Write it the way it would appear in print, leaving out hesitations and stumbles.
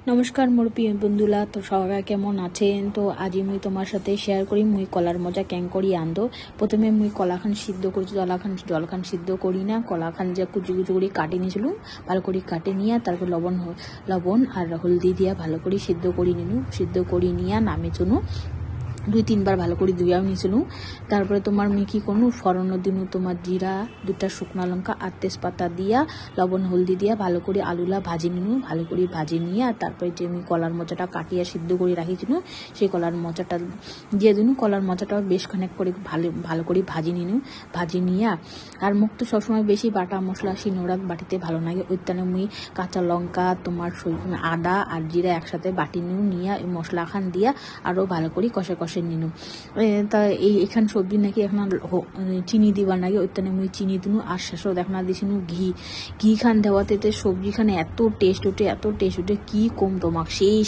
নমস্কার মোর প্রিয় বন্ধুরা, তো সবাই কেমন আছেন? তো আজি মুই তোমার সাথে শেয়ার করি মুই কলার মজা ক্যাং করি আনতো। প্রথমে মুই কলাখান সিদ্ধ করছি, জলখান সিদ্ধ করি না, কলাখান যে কুচি কুচি করে কাটি নিয়েছিলাম, ভালো করে কাটে নিয়ে তারপর লবণ আর হলদি দিয়া ভালো করে সিদ্ধ করি নিলু। সিদ্ধ করি নিয়ে নামে চুনু 2-3 বার ভালো করে ধুয়াও নিয়েছিল। তারপরে তোমার মুই কি করলু, ফড়ন দিনু তোমার জিরা, 2টা শুকনা লঙ্কা আর তেজপাতা দিয়া লবণ হলদি দিয়া ভালো করে আলুলা ভাজি নিনু। ভালো করে ভাজি নিয়ে তারপরে যে আমি কলার মোচাটা কাটিয়া সিদ্ধ করে রাখিছিল সেই কলার মোচাটা দিয়ে দিনু। কলার মোচাটাও বেশ খানিক করে ভালো করে ভাজি নিনু। ভাজি নিয়ে আর মুখ তো সবসময় বেশি বাটা মশলা শিনোড়াত বাটিতে ভালো লাগে, ওইখানে মুই কাঁচা লঙ্কা তোমার আদা আর জিরা একসাথে বাটি নিনু, নিয়ে মশলা খান দিয়া আরও ভালো করে কষে নিনু। তা এখান সবজি নাকি এখন চিনি দিবার নাকি, ওইখানে মুই চিনি দিনু। আর শেষও দেখা দিছিনু ঘি খান দেওয়াতে সবজি খানে এত টেস্ট উঠে কি কম তোমাক, সেই